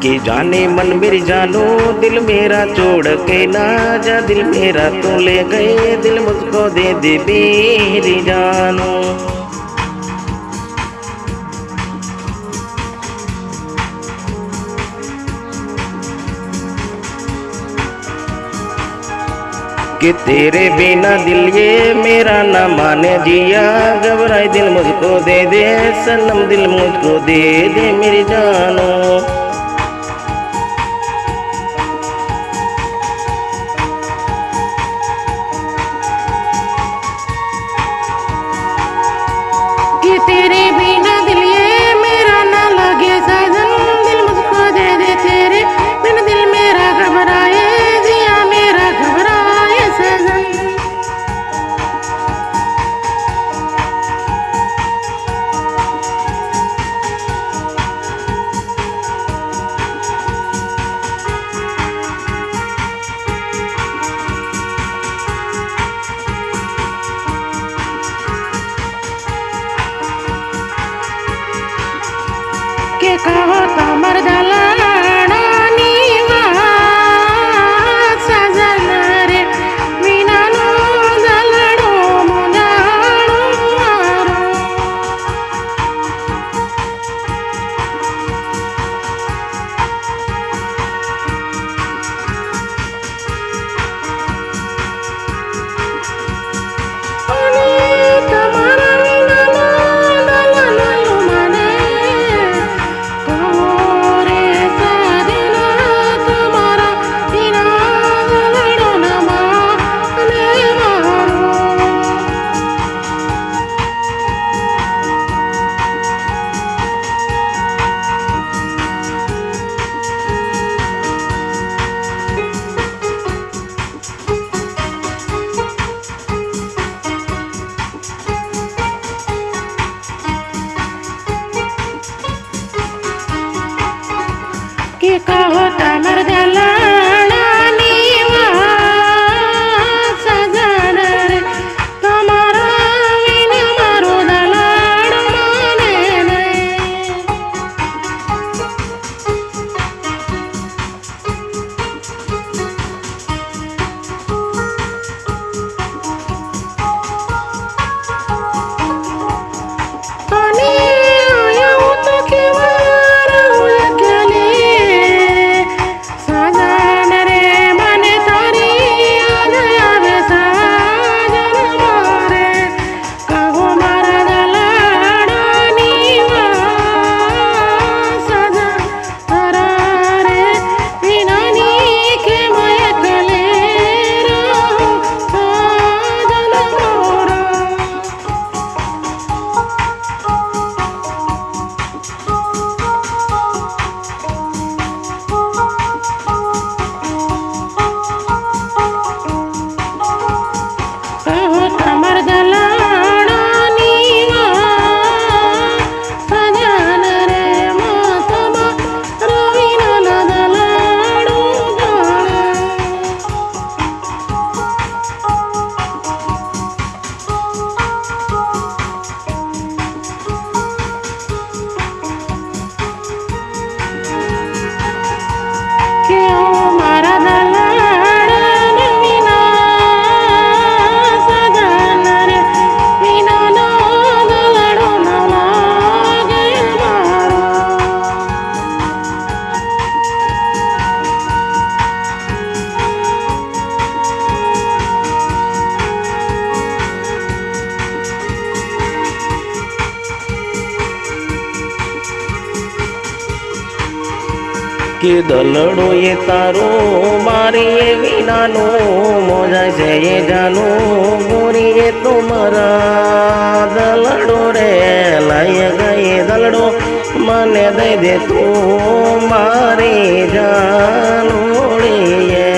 कि जाने मन मेरी जानो दिल मेरा छोड़ के ना जा, दिल मेरा तो ले गए, दिल मुझको दे दे मेरी जानो। कि तेरे बिना दिल ये मेरा न माने जिया, घबराए दिल मुझको दे दे सनम, दिल मुझको दे दे मेरी जानो। कि तेरे बिना दिल ये मेरा ना लगे साजन, दिल मुझको दे दे तेरे बिना दिल मेरा घबराए, जिया मेरा घबराए साजन। के कहो कमर दलानी सजन रे, बिना नो दलड़ो मुजाड़ो मारो। तुम्हारा बिना नो दलड़ो मने, कि कहो तमर दलानी सजन रे, तुम्हारा बिना मारो दलाड़ माने नहीं। કે દલડો એ તારો મારી એ વિનાનો મોજા છે એ જાનો ગોરી એ તો મારા દલડો રે લાય ગયે દલડો મને દઈ દે તું મારી જાનોડી એ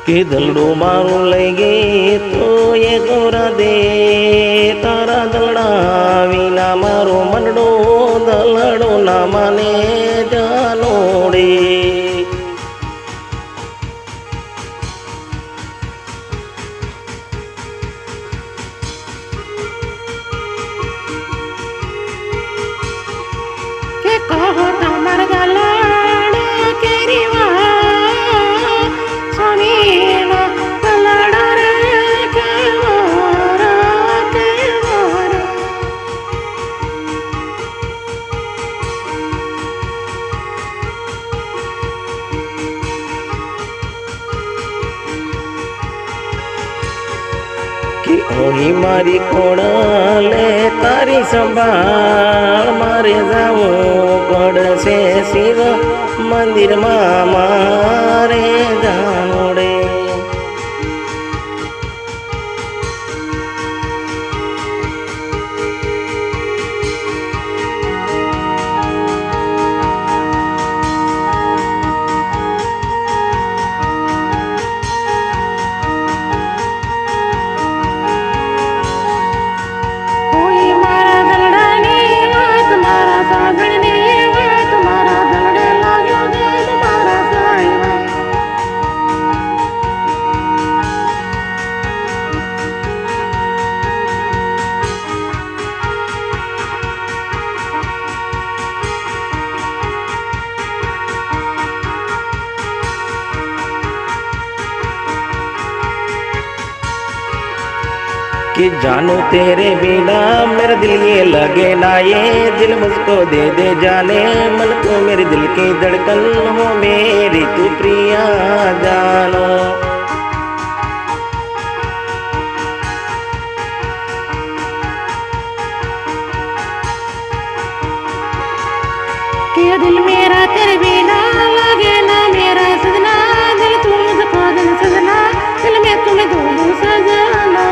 કે દલડો મારું લઈ ગઈ તો એ ગૌરા દે તારા દલડા વિના મારો મનડો દલડો ના માને જાનો રે. કે કહો તમાર દલડા કેરી વા સ્વામીનો દલડા રે કેવરા કેવરા. કે ઓહી મારી કોડલે તારી સંભાળ મારે જાવું પડશે શિવ મંદિરમાં મારે જાવું રે. કોઈ મારા દલડાની વાત મારા સાગણની વાત મારા દલડે લાગ્યો દેવ મારા સાહેબ. कि जानू तेरे बिना मेरा दिल ये लगे ना, ये दिल मुझको दे दे जाने, मन को मेरे दिल की धड़कन हो मेरी तू प्रिया जानो. कि दिल मेरा तेरे बिना लगे ना मेरा सजना, दिल तू मुझको दिल सजना, दिल में तुम्हें दोनों सजना.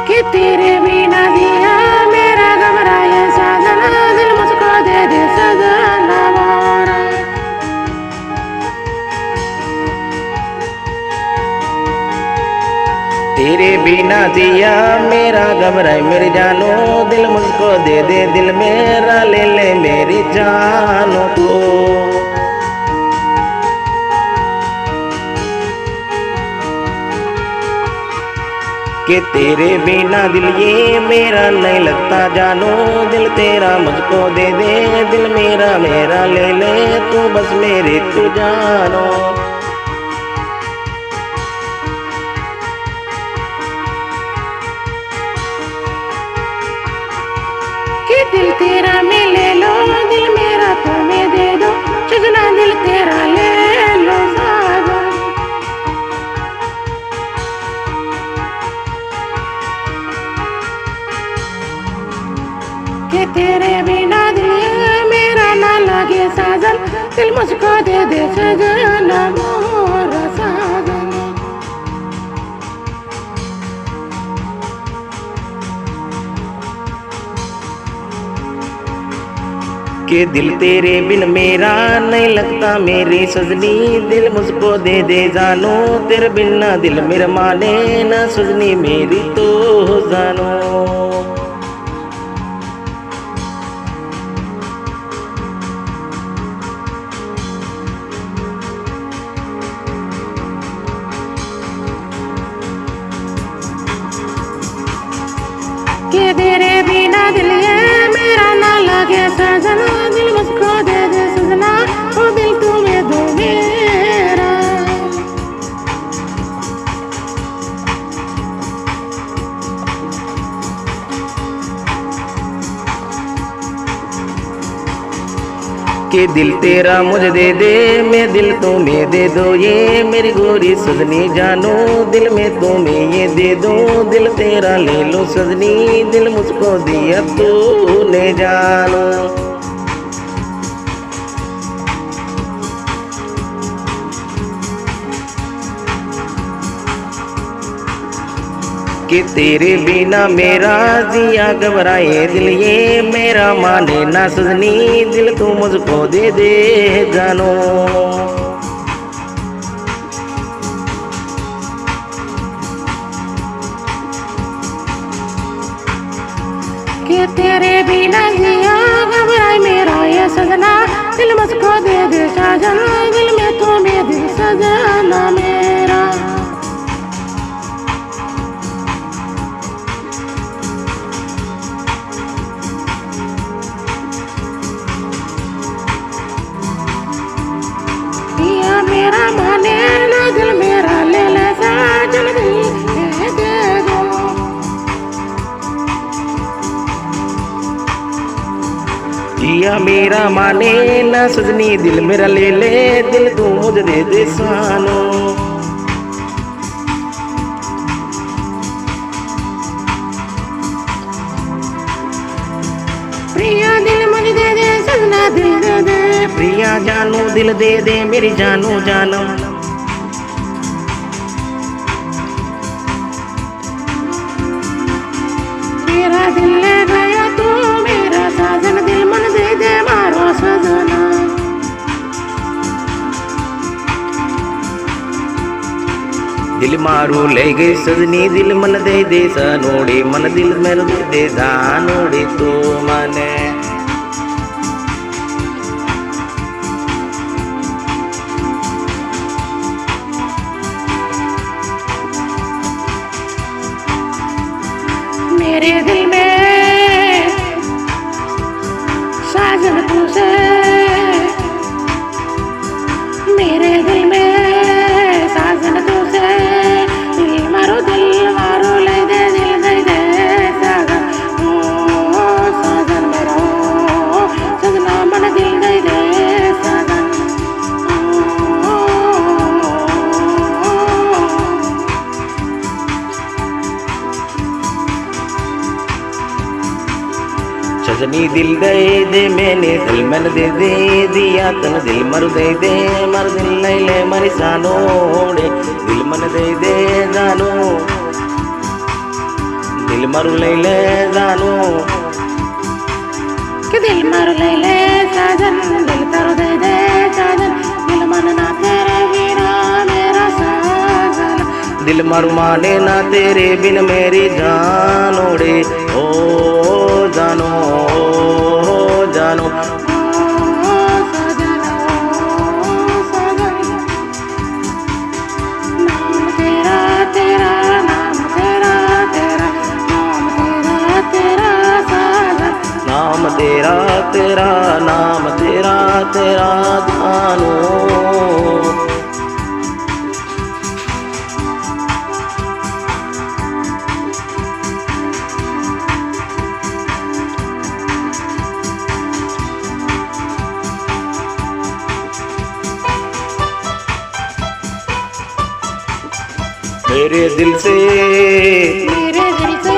कि तेरे बिना दिया मेरा घबराया साजना, दिल मुझको दे दे सजना मारा. तेरे बिना दिया मेरा घबराए मेरी जानो, दिल मुझको दे दे दिल मेरा ले ले मेरी जानो तो. कि तेरे बिना दिल ये मेरा नहीं लगता जानो, दिल तेरा मुझको दे दे दिल मेरा मेरा ले ले तू बस मेरी तू जानो. कि दिल तेरा मैं ले लो, दिल मेरा तुम्हें दे दो, सजना दिल तेरा ले लो सागर. कि तेरे बिना दिल मेरा ना लगे साजन, दिल मुझको दे दे सजना मोरा साजन. कि दिल तेरे बिन मेरा नहीं लगता मेरी सजनी, दिल मुझको दे दे जानो, तेरे बिन ना दिल मेरा माने ना सजनी मेरी तो जानो. कि तेरे बिना दिल ये मेरा ना लगे सजना, दिल मुझको दे दे सजना, ओ दिल तुम्हें दो मेरा. कि दिल तेरा मुझे दे दे मैं दिल तुम्हें दे दो, ये मेरी गोरी सजनी जानो, दिल में तुम्हें ये दे दो दिल तेरा ले लो सजनी, दिल मुझको दिया तूने जानो. कि तेरे बिना मेरा जिया घबराए दिल ये मेरा माने ना सजनी दिल तू मुझको दे दे जानो। कि तेरे बिना जिया घबराए मेरा ये सजना दिल मुझको दे दे साजन दिल में तू मेरे सजना मेरा। पिया मेरा माने ना दिल मेरा ले ले साजन दिल दे दो। जिया मेरा माने ना सजनी दिल मेरा ले ले दिल तू मुझे दे दे सानो। प्रिया दिल मुझे दे दे सजना दिल दे दे। प्रिया जानू दिल दे दे मेरी जानू जानो। मेरा दिल ले गया तू मेरा साजन दिल मन दे दे मारो सजना। दिल मारू ले गई सजनी दिल मन दे दे सानोड़े मन दिल मेरे दे दे जानोड़े तो मने। मेरे दिल में साजन तुझसे मेरे दिल में साजन तुझसे दिल मारो ले दे दिल दे दे साजन ओ साजन मेरा सजना मन दिल दे दे साजन। सजनी दिल दे दे मैंने दिल मन दे दे दिया तन दिल मर दे दे मर दिल ले ले मरी सानोड़े दिल मन दे दे जानो दिल मरु ले ले जानो। कि दिल मारो ले ले साजन दिल तारो दे दे साजन दिल मन ना तेरे बिना मेरा साजन। दिल मरु माने ना तेरे बिन मेरी जानोड़े ओ जानो ओ जानो। नाम तेरा तेरा नाम तेरा तेरा नाम तेरा तेरा साजन। नाम तेरा तेरा नाम तेरा तेरा जानो। मेरे दिल से मेरे दिल से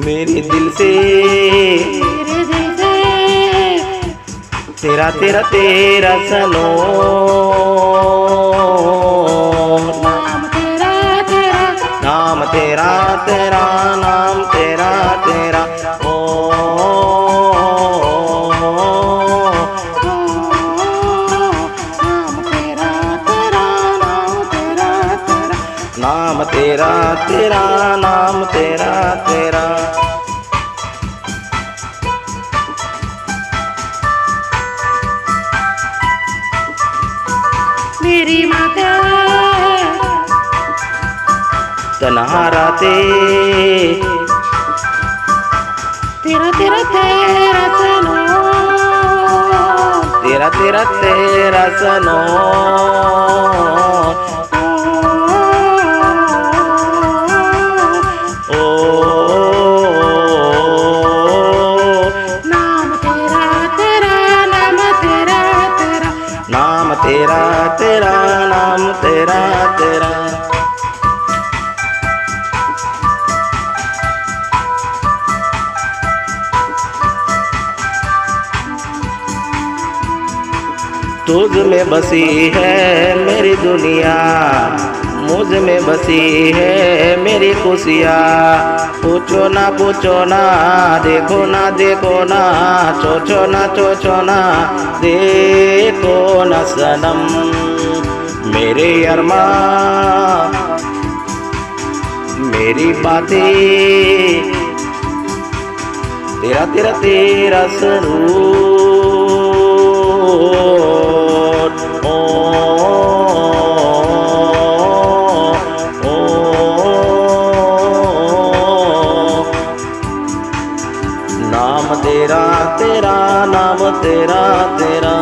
मेरे दिल से मेरे दिल से तेरा तेरा तेरा सनो। नाम तेरा तेरा नाम तेरा तेरा नाम तेरा तेरा ओ नाम तेरा तेरा नाम तेरा तेरा। मेरी माता तन्हा राते तेरा तेरा तेरा सनो। तेरा तेरा तेरा सनो। तेरा तेरा नाम तेरा तेरा। तुझ में बसी है मेरी दुनिया मुझ में बसी है मेरी खुशियाँ। पूछो ना देखो ना चोचो ना देखो ना सनम मेरे अरमां मेरी बातें तेरा तेरा तेरा सरूर ओ, ओ, नाम तेरा तेरा नाम तेरा तेरा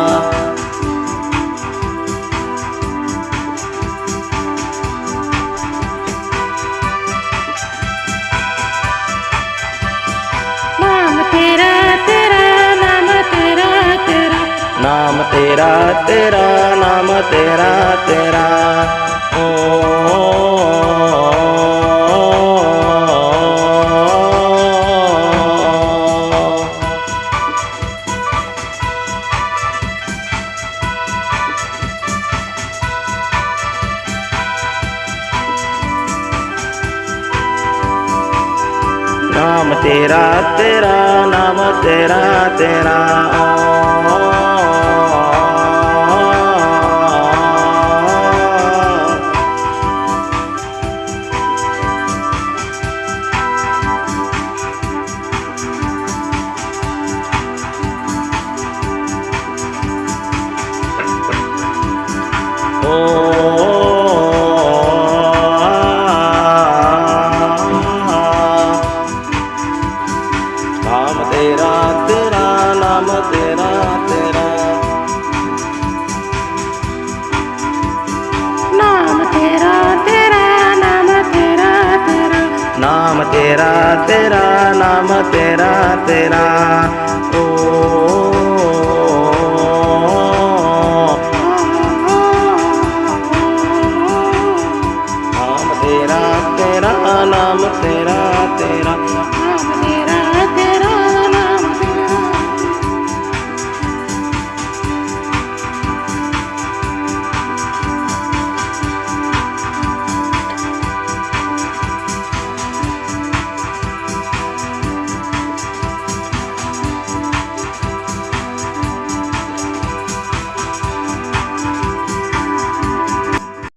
नाम तेरा तेरा नाम तेरा तेरा नाम तेरा तेरा नाम तेरा तेरा ओ, नाम तेरा तेरा नाम तेरा तेरा नाम तेरा तेरा नाम तेरा तेरा नाम तेरा तेरा नाम तेरा तेरा नाम तेरा तेरा नाम तेरा तेरा